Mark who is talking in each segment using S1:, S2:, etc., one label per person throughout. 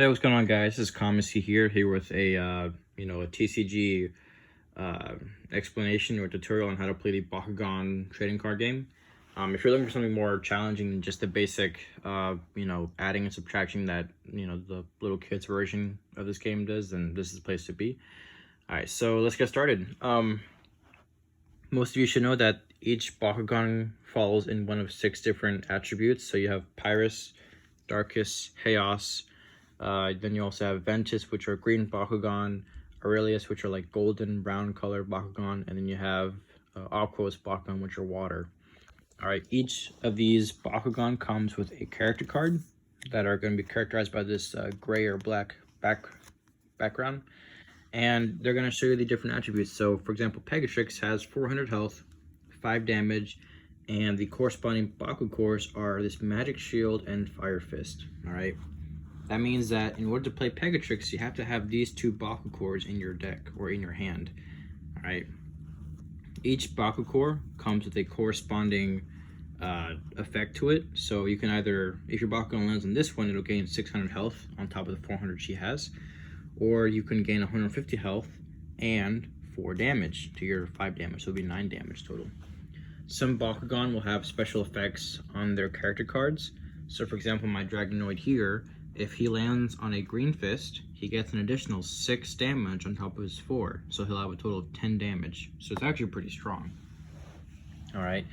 S1: Hey, what's going on, guys? This is Kamasi here with a a TCG explanation or tutorial on how to play the Bakugan trading card game. If you're looking for something more challenging than just the basic adding and subtraction that the little kids version of this game does, then this is the place to be. All right, so let's get started. Most of you should know that each Bakugan falls in one of 6 different attributes. So you have Pyrus, Darkus, Chaos. Then you also have Ventus, which are green Bakugan, Aurelius, which are like golden brown color Bakugan, and then you have Aquos Bakugan, which are water. All right, each of these Bakugan comes with a character card that are going to be characterized by this gray or black background, and they're going to show you the different attributes. So, for example, Pegatrix has 400 health, 5 damage, and the corresponding Baku cores are this Magic Shield and Fire Fist. All right. That means that in order to play Pegatrix, you have to have these 2 Baku cores in your deck or in your hand. All right. Each Baku core comes with a corresponding effect to it. So you can either, if your Bakugan lands on this one, it'll gain 600 health on top of the 400 she has, or you can gain 150 health and 4 damage to your 5 damage. So it'll be 9 damage total. Some Bakugan will have special effects on their character cards. So, for example, my Dragonoid here, if he lands on a green fist, he gets an additional 6 damage on top of his 4. So he'll have a total of 10 damage. So it's actually pretty strong. All right.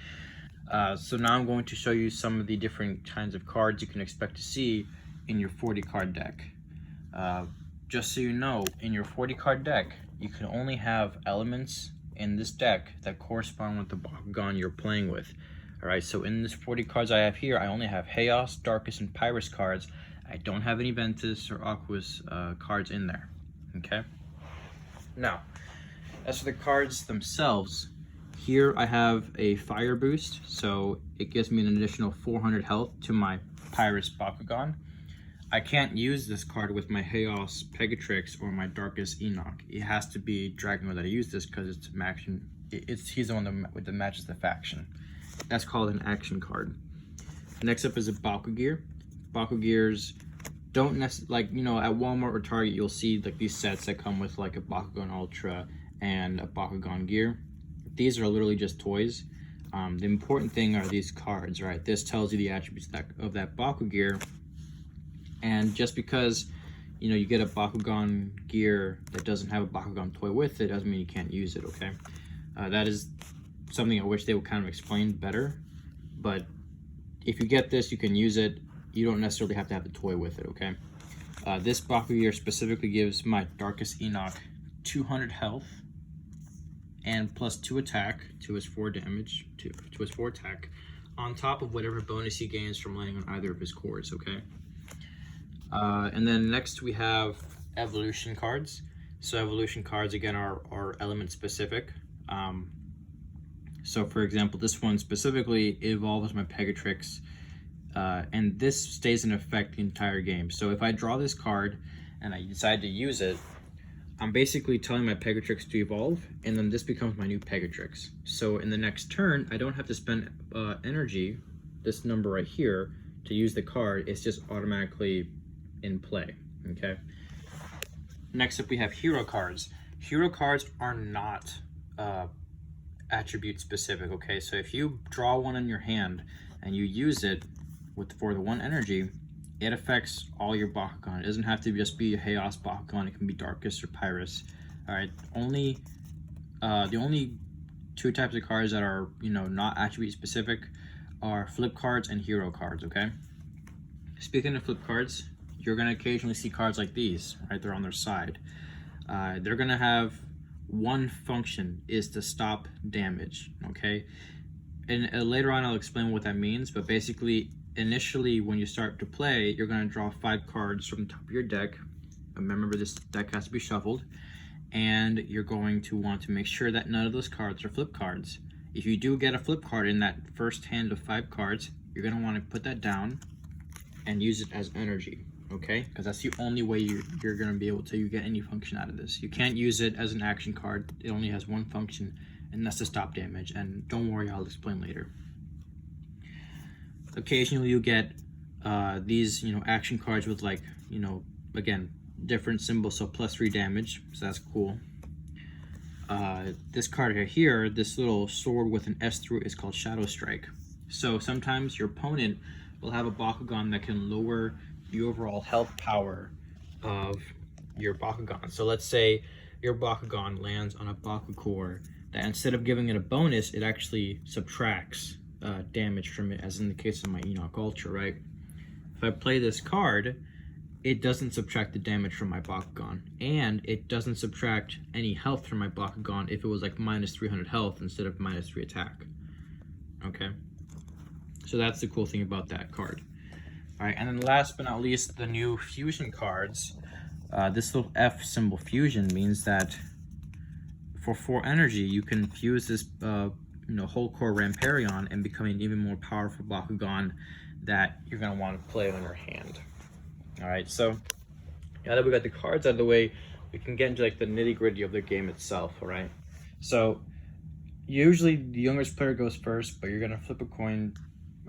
S1: So now I'm going to show you some of the different kinds of cards you can expect to see in your 40 card deck. Just so you know, in your 40 card deck, you can only have elements in this deck that correspond with the Bakugan you're playing with. All right. So in this 40 cards I have here, I only have Chaos, Darkus, and Pyrus cards. I don't have any Ventus or Aquos cards in there, okay? Now, as for the cards themselves, here I have a Fire Boost, so it gives me an additional 400 health to my Pyrus Bakugan. I can't use this card with my Chaos Pegatrix or my Darkus Enoch. It has to be Dragonoid that I use this because it's action. He's the one that matches the faction. That's called an action card. Next up is a Bakugear. Bakugears don't necessarily, like, at Walmart or Target, you'll see like these sets that come with like a Bakugan Ultra and a Bakugan Gear. These are literally just toys. The important thing are these cards, right? This tells you the attributes of that Bakugear. And just because, you get a Bakugan Gear that doesn't have a Bakugan toy with it, doesn't mean you can't use it, okay? That is something I wish they would kind of explain better. But if you get this, you can use it. You don't necessarily have to have the toy with it, okay? This Bakugear specifically gives my Darkus Enoch 200 health and plus 2 attack to his 4 damage, to his 4 attack, on top of whatever bonus he gains from landing on either of his cores, okay? And then next we have evolution cards. So evolution cards, again, are element specific. So for example, this one specifically evolves my Pegatrix, and this stays in effect the entire game. So if I draw this card and I decide to use it, I'm basically telling my Pegatrix to evolve, and then this becomes my new Pegatrix. So in the next turn, I don't have to spend energy, this number right here, to use the card. It's just automatically in play, okay? Next up, we have hero cards. Hero cards are not attribute specific, okay? So if you draw one in your hand and you use it for the 1 energy, it affects all your Bakugan. It doesn't have to just be a Chaos Bakugan. It can be Darkus or Pyrus. All right. The only 2 types of cards that are not attribute specific are flip cards and hero cards. Okay. Speaking of flip cards, you're gonna occasionally see cards like these. Right, they're on their side. They're gonna have one function, is to stop damage. Okay. And later on I'll explain what that means. But basically, initially, when you start to play, you're going to draw 5 cards from the top of your deck. Remember, this deck has to be shuffled, and you're going to want to make sure that none of those cards are flip cards. If you do get a flip card in that first hand of 5 cards, you're going to want to put that down and use it as energy, okay? Because that's the only way you're going to be able to get any function out of this. You can't use it as an action card. It only has one function, and that's to stop damage. And don't worry, I'll explain later. Occasionally you get these action cards with like again, different symbol, so +3 damage, so that's cool. This card here, this little sword with an S through it, is called Shadow Strike. So sometimes your opponent will have a Bakugan that can lower the overall health power of your Bakugan. So let's say your Bakugan lands on a Bakucore that instead of giving it a bonus, it actually subtracts damage from it, as in the case of my Enoch Ultra, right? If I play this card, it doesn't subtract the damage from my Bakugan, and it doesn't subtract any health from my Bakugan if it was like -300 health instead of -3 attack. Okay, so that's the cool thing about that card. All right, and then last but not least, the new fusion cards. This little F symbol fusion means that for 4 energy, you can fuse this whole core Ramparion and become an even more powerful Bakugan that you're gonna want to play on your hand. All right, so now that we got the cards out of the way, we can get into like the nitty-gritty of the game itself. All right, so usually the youngest player goes first, but you're gonna flip a coin.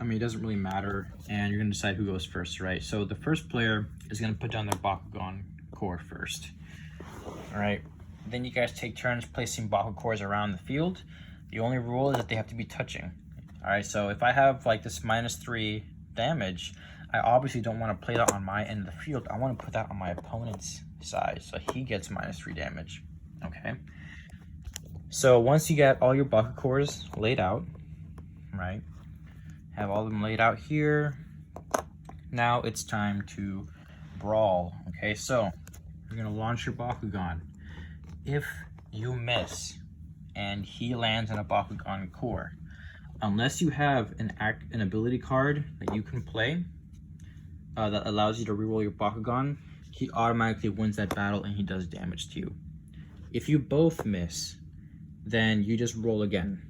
S1: I mean, it doesn't really matter, and you're gonna decide who goes first, right? So the first player is gonna put down their Bakugan core first. All right, then you guys take turns placing Bakugans around the field. The only rule is that they have to be touching. All right, so if I have like this -3 damage, I obviously don't want to play that on my end of the field. I want to put that on my opponent's side, so he gets -3 damage. Okay. So once you get all your Bakugans laid out, right? Have all of them laid out here. Now it's time to brawl. Okay, so you're gonna launch your Bakugan. If you miss and he lands in a Bakugan core, unless you have an ability card that you can play that allows you to reroll your Bakugan, he automatically wins that battle and he does damage to you. If you both miss, then you just roll again.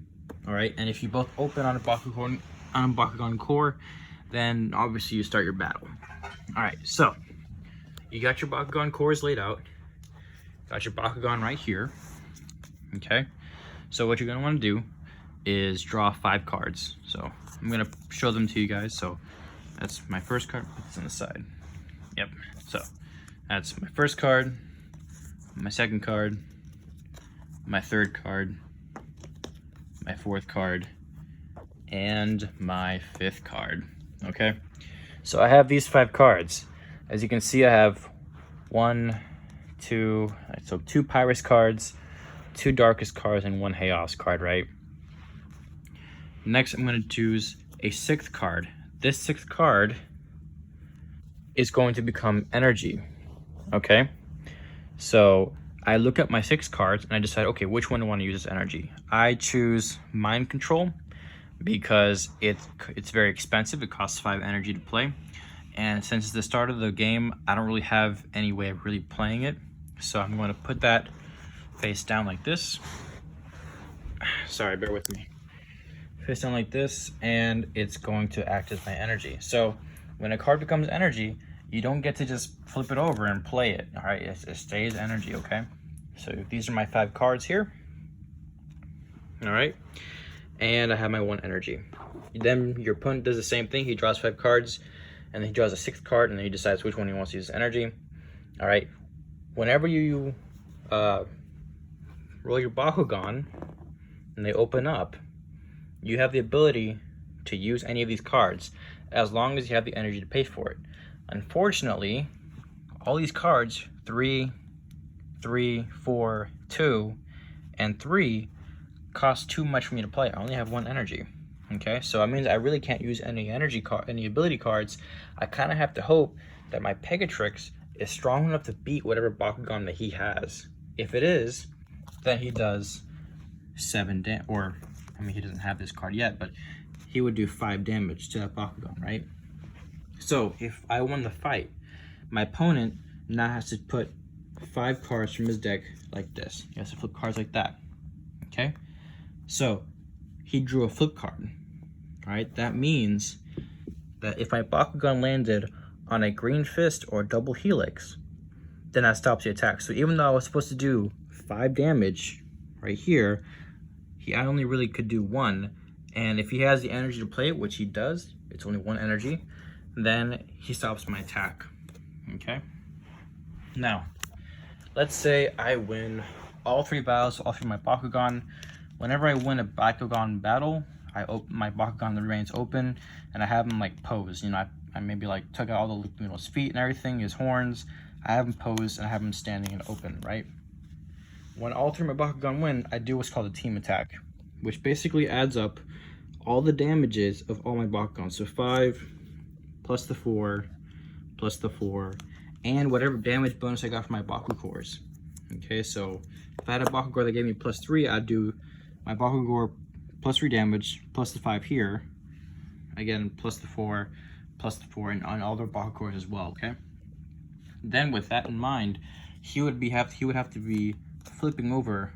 S1: All right, and if you both open on a Bakugan core, then obviously you start your battle. All right, so you got your Bakugan cores laid out. Got your Bakugan right here. Okay, so what you're gonna want to do is draw 5 cards. So I'm gonna show them to you guys. So that's my first card. Put this on the side. Yep. So that's my first card, my second card, my third card, my fourth card, and my 5th card. Okay. So I have these 5 cards. As you can see, I have 2 Pyrus cards, 2 Darkest cards, and 1 Chaos card, right? Next, I'm going to choose a 6th card. This 6th card is going to become energy, okay? So I look at my 6 cards and I decide, okay, which one do I want to use as energy? I choose Mind Control because it's very expensive. It costs 5 energy to play. And since it's the start of the game, I don't really have any way of really playing it. So I'm going to put that face down like this. Sorry, bear with me. Face down like this, and it's going to act as my energy. So when a card becomes energy, you don't get to just flip it over and play it. All right, it stays energy, okay? So these are my 5 cards here. All right, and I have my 1 energy. Then your opponent does the same thing. He draws 5 cards, and then he draws a 6th card, and then he decides which one he wants to use as energy. All right, whenever you roll your Bakugan and they open up, you have the ability to use any of these cards as long as you have the energy to pay for it. Unfortunately, all these cards, 3, 4, 2, and 3, cost too much for me to play. I only have 1 energy. Okay, so that means I really can't use any ability cards. I kind of have to hope that my Pegatrix is strong enough to beat whatever Bakugan that he has. If it is, then he does 7 damage, or I mean, he doesn't have this card yet, but he would do 5 damage to that Bakugan, right? So if I won the fight, my opponent now has to put 5 cards from his deck like this. He has to flip cards like that. Okay, so he drew a flip card. All right, that means that if my Bakugan landed on a green fist or double helix, then that stops the attack. So even though I was supposed to do 5 damage right here, I only really could do 1. And if he has the energy to play it, which he does, it's only 1 energy, then he stops my attack. Okay. Now, let's say I win all 3 battles, all 3 of my Bakugan. Whenever I win a Bakugan battle, I open my Bakugan remains open, and I have him like pose. You know, I maybe like took out all the, you know, his feet and everything, his horns. I have him posed and I have him standing and open, right? When all 3 of my Bakugan win, I do what's called a team attack, which basically adds up all the damages of all my Bakugan. So 5 plus the 4 plus the 4, and whatever damage bonus I got from my Bakugors. Okay, so if I had a Bakugor that gave me +3, I'd do my Bakugor +3 damage plus the 5 here. Again, plus the 4, and on all their Bakugors as well. Okay. Then with that in mind, he would have to be flipping over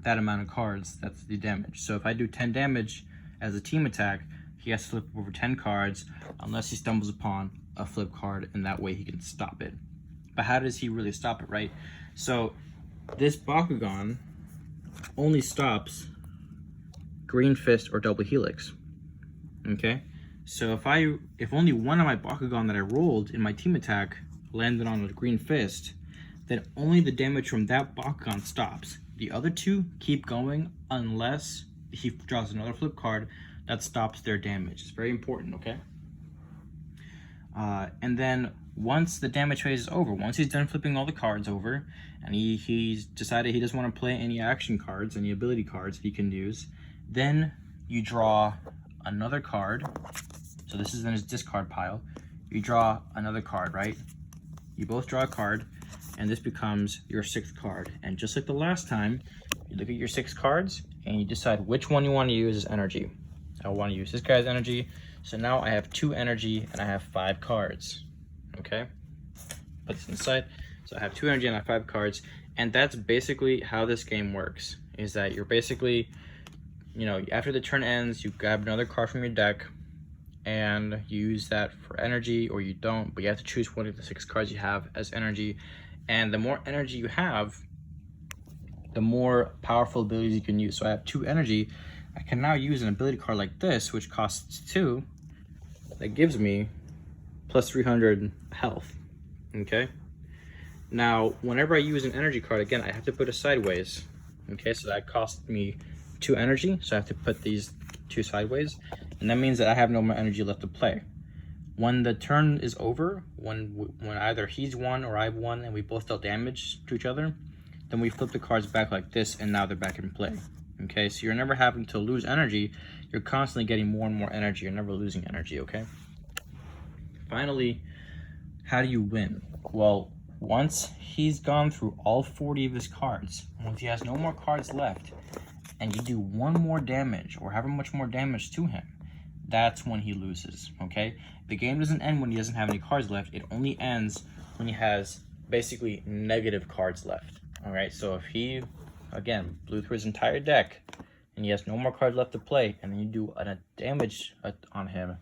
S1: that amount of cards. That's the damage. So if I do 10 damage as a team attack, he has to flip over 10 cards unless he stumbles upon a flip card, and that way he can stop it. But how does he really stop it, right? So this Bakugan only stops Green Fist or Double Helix. Okay? So if only one of my Bakugan that I rolled in my team attack landed on a Green Fist, then only the damage from that Bakugan stops. The other 2 keep going unless he draws another flip card that stops their damage. It's very important, okay? And then once the damage phase is over, once he's done flipping all the cards over, and he's decided he doesn't want to play any action cards, any ability cards he can use, then you draw another card. So this is in his discard pile. You draw another card, right? You both draw a card, and this becomes your 6th card. And just like the last time, you look at your 6 cards, and you decide which one you want to use as energy. I want to use this guy's energy. So now I have 2 energy, and I have 5 cards. Okay? Put this inside. So I have 2 energy, and I have 5 cards. And that's basically how this game works, is that you're basically, you know, after the turn ends, you grab another card from your deck, and you use that for energy, or you don't, but you have to choose one of the 6 cards you have as energy. And the more energy you have, the more powerful abilities you can use. So I have 2 energy. I can now use an ability card like this, which costs 2, that gives me plus 300 health. Okay? Now, whenever I use an energy card, again, I have to put it sideways. Okay, so that costs me 2 energy, so I have to put these 2 sideways, and that means that I have no more energy left to play. When the turn is over, when either he's won or I've won and we both dealt damage to each other, then we flip the cards back like this, and now they're back in play. Okay, so you're never having to lose energy, you're constantly getting more and more energy, you're never losing energy, okay? Finally, how do you win? Well, once he's gone through all 40 of his cards, once he has no more cards left, and you do 1 more damage, or however much more damage to him, that's when he loses, okay? The game doesn't end when he doesn't have any cards left. It only ends when he has basically negative cards left, all right? So if he, again, blew through his entire deck, and he has no more cards left to play, and then you do a damage on him,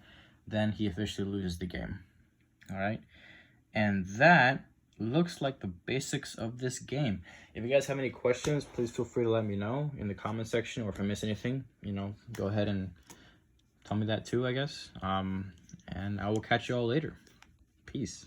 S1: then he officially loses the game, all right? And that looks like the basics of this game. If you guys have any questions, please feel free to let me know in the comment section, or if I miss anything, you know, go ahead and tell me that too, I guess. And I will catch you all later. Peace.